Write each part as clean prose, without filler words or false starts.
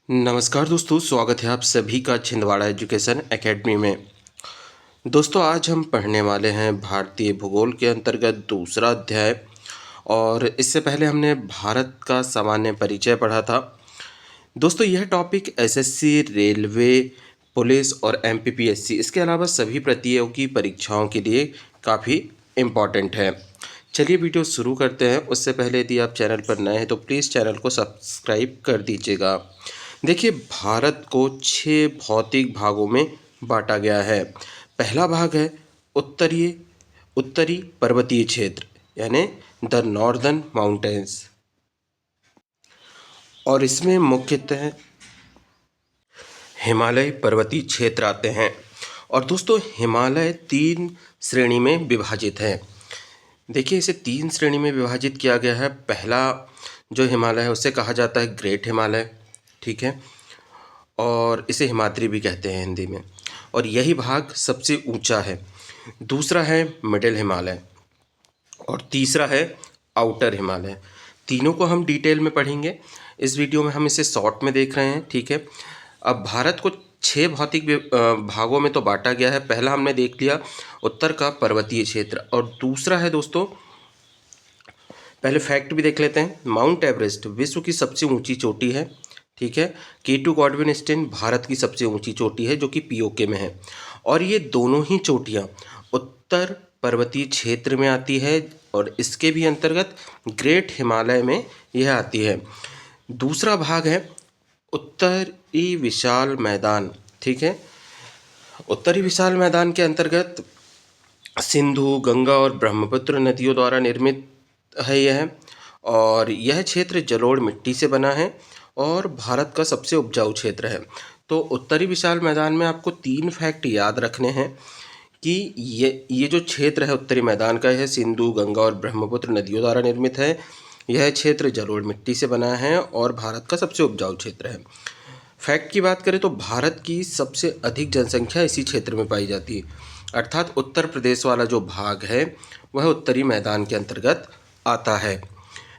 नमस्कार दोस्तों, स्वागत है आप सभी का छिंदवाड़ा एजुकेशन एकेडमी में। दोस्तों, आज हम पढ़ने वाले हैं भारतीय भूगोल के अंतर्गत दूसरा अध्याय। और इससे पहले हमने भारत का सामान्य परिचय पढ़ा था। दोस्तों, यह टॉपिक एसएससी, रेलवे, पुलिस और एमपीपीएससी इसके अलावा सभी प्रतियोगी परीक्षाओं के लिए काफ़ी इम्पॉर्टेंट है। चलिए वीडियो शुरू करते हैं। उससे पहले यदि आप चैनल पर नए हैं तो प्लीज़ चैनल को सब्सक्राइब कर दीजिएगा। देखिए, भारत को 6 भौतिक भागों में बांटा गया है। पहला भाग है उत्तरी पर्वतीय क्षेत्र, यानी द नॉर्दर्न माउंटेन्स, और इसमें मुख्यतः हिमालय पर्वतीय क्षेत्र आते हैं। और दोस्तों, हिमालय 3 श्रेणी में विभाजित है। देखिए, इसे 3 श्रेणी में विभाजित किया गया है। पहला जो हिमालय है उसे कहा जाता है ग्रेट हिमालय, ठीक है, और इसे हिमाद्री भी कहते हैं हिंदी में, और यही भाग सबसे ऊंचा है। दूसरा है मिडिल हिमालय और तीसरा है आउटर हिमालय। तीनों को हम डिटेल में पढ़ेंगे। इस वीडियो में हम इसे शॉर्ट में देख रहे हैं, ठीक है। अब भारत को 6 भौतिक भागों में तो बांटा गया है। पहला हमने देख लिया उत्तर का पर्वतीय क्षेत्र, और दूसरा है दोस्तों, पहले फैक्ट भी देख लेते हैं। माउंट एवरेस्ट विश्व की सबसे ऊंची चोटी है, ठीक है। K2 गॉडविन स्टेन भारत की सबसे ऊंची चोटी है जो कि पीओके में है, और ये दोनों ही चोटियाँ उत्तर पर्वतीय क्षेत्र में आती है, और इसके भी अंतर्गत ग्रेट हिमालय में यह आती है। दूसरा भाग है उत्तरी विशाल मैदान, ठीक है। उत्तरी विशाल मैदान के अंतर्गत सिंधु, गंगा और ब्रह्मपुत्र नदियों द्वारा निर्मित है यह, और यह क्षेत्र जलोढ़ मिट्टी से बना है और भारत का सबसे उपजाऊ क्षेत्र है। तो उत्तरी विशाल मैदान में आपको 3 फैक्ट याद रखने हैं कि ये जो क्षेत्र है उत्तरी मैदान का, यह सिंधु, गंगा और ब्रह्मपुत्र नदियों द्वारा निर्मित है। यह क्षेत्र जलोढ़ मिट्टी से बना है और भारत का सबसे उपजाऊ क्षेत्र है। फैक्ट की बात करें तो भारत की सबसे अधिक जनसंख्या इसी क्षेत्र में पाई जाती है, अर्थात उत्तर प्रदेश वाला जो भाग है वह उत्तरी मैदान के अंतर्गत आता है।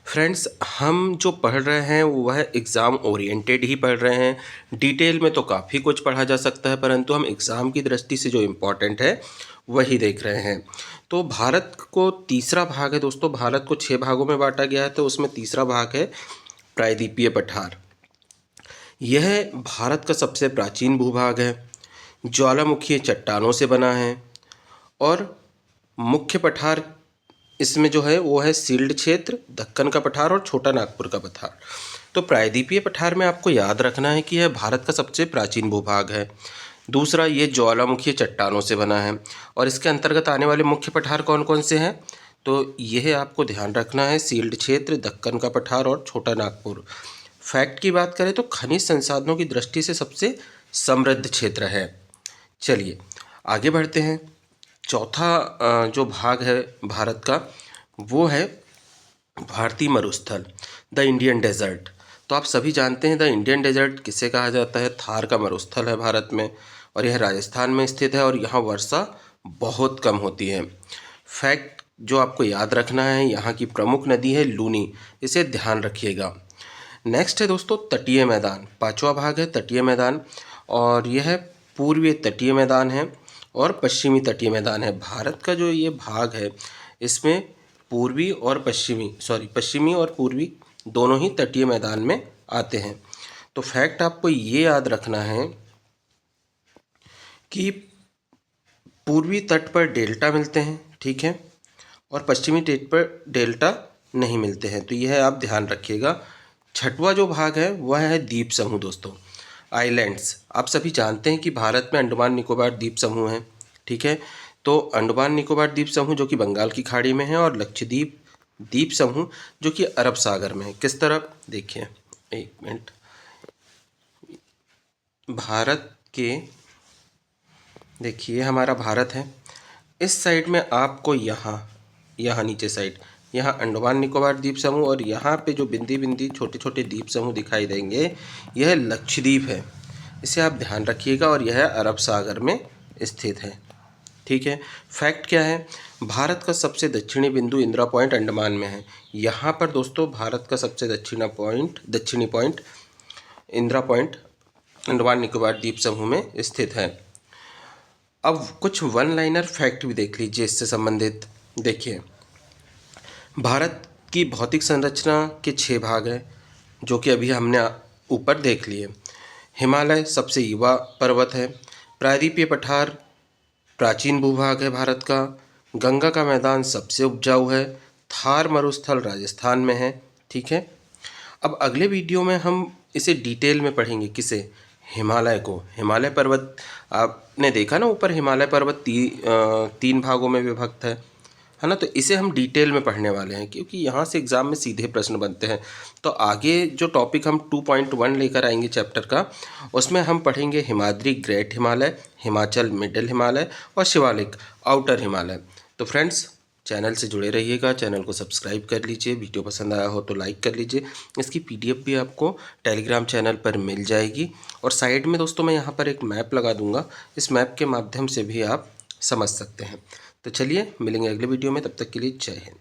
फ्रेंड्स, हम जो पढ़ रहे हैं वह एग्ज़ाम ओरिएंटेड ही पढ़ रहे हैं। डिटेल में तो काफ़ी कुछ पढ़ा जा सकता है, परंतु हम एग्ज़ाम की दृष्टि से जो इम्पोर्टेंट है वही देख रहे हैं। तो भारत को तीसरा भाग है दोस्तों। भारत को 6 भागों में बांटा गया है, तो उसमें तीसरा भाग है प्रायद्वीपीय पठार। यह भारत का सबसे प्राचीन भूभाग है, ज्वालामुखीय चट्टानों से बना है, और मुख्य पठार इसमें जो है वो है सील्ड क्षेत्र, दक्कन का पठार और छोटा नागपुर का पठार। तो प्रायद्वीपीय पठार में आपको याद रखना है कि यह भारत का सबसे प्राचीन भूभाग है। दूसरा, ये ज्वालामुखीय चट्टानों से बना है, और इसके अंतर्गत आने वाले मुख्य पठार कौन कौन से हैं, तो यह आपको ध्यान रखना है, सील्ड क्षेत्र, दक्कन का पठार और छोटा नागपुर। फैक्ट की बात करें तो खनिज संसाधनों की दृष्टि से सबसे समृद्ध क्षेत्र है। चलिए आगे बढ़ते हैं। चौथा जो भाग है भारत का वो है भारतीय मरुस्थल, द इंडियन डेजर्ट। तो आप सभी जानते हैं द इंडियन डेजर्ट किसे कहा जाता है। थार का मरुस्थल है भारत में, और यह राजस्थान में स्थित है, और यहाँ वर्षा बहुत कम होती है। फैक्ट जो आपको याद रखना है, यहाँ की प्रमुख नदी है लूनी, इसे ध्यान रखिएगा। नेक्स्ट है दोस्तों तटीय मैदान। 5वां भाग है तटीय मैदान, और यह पूर्वीय तटीय मैदान है और पश्चिमी तटीय मैदान है। भारत का जो ये भाग है इसमें पश्चिमी और पूर्वी दोनों ही तटीय मैदान में आते हैं। तो फैक्ट आपको ये याद रखना है कि पूर्वी तट पर डेल्टा मिलते हैं, ठीक है, और पश्चिमी तट पर डेल्टा नहीं मिलते हैं, तो यह आप ध्यान रखिएगा। 6वां जो भाग है वह है द्वीप समूह दोस्तों, आइलैंड्स। आप सभी जानते हैं कि भारत में अंडमान निकोबार द्वीप समूह है, ठीक है। तो अंडमान निकोबार द्वीप समूह जो कि बंगाल की खाड़ी में है, और लक्षद्वीप द्वीप समूह जो कि अरब सागर में है। किस तरह देखिए, एक मिनट, भारत के देखिए हमारा भारत है, इस साइड में आपको यहाँ नीचे साइड यहाँ अंडमान निकोबार द्वीप समूह, और यहाँ पे जो बिंदी बिंदी छोटे छोटे द्वीप समूह दिखाई देंगे यह लक्षद्वीप है, इसे आप ध्यान रखिएगा, और यह अरब सागर में स्थित है, ठीक है। फैक्ट क्या है, भारत का सबसे दक्षिणी बिंदु इंदिरा पॉइंट अंडमान में है। यहाँ पर दोस्तों भारत का सबसे दक्षिणी पॉइंट इंदिरा पॉइंट अंडमान निकोबार द्वीप समूह में स्थित है। अब कुछ वन लाइनर फैक्ट भी देख लीजिए इससे संबंधित। देखिए, भारत की भौतिक संरचना के 6 भाग हैं, जो कि अभी हमने ऊपर देख लिए। हिमालय सबसे युवा पर्वत है। प्रायद्वीपीय पठार प्राचीन भूभाग है भारत का। गंगा का मैदान सबसे उपजाऊ है। थार मरुस्थल राजस्थान में है। ठीक है। अब अगले वीडियो में हम इसे डिटेल में पढ़ेंगे। किसे? हिमालय को। हिमालय पर्वत आपने देखा ना ऊपर, हिमालय पर्वत 3 भागों में विभक्त है ना। तो इसे हम डिटेल में पढ़ने वाले हैं, क्योंकि यहाँ से एग्ज़ाम में सीधे प्रश्न बनते हैं। तो आगे जो टॉपिक हम 2.1 लेकर आएंगे चैप्टर का, उसमें हम पढ़ेंगे हिमाद्री ग्रेट हिमालय, हिमाचल मिडिल हिमालय और शिवालिक आउटर हिमालय। तो फ्रेंड्स, चैनल से जुड़े रहिएगा, चैनल को सब्सक्राइब कर लीजिए, वीडियो पसंद आया हो तो लाइक कर लीजिए। इसकी PDF भी आपको टेलीग्राम चैनल पर मिल जाएगी। और साइड में दोस्तों मैं यहाँ पर एक मैप लगा दूँगा, इस मैप के माध्यम से भी आप समझ सकते हैं। तो चलिए मिलेंगे अगले वीडियो में, तब तक के लिए जय हिंद।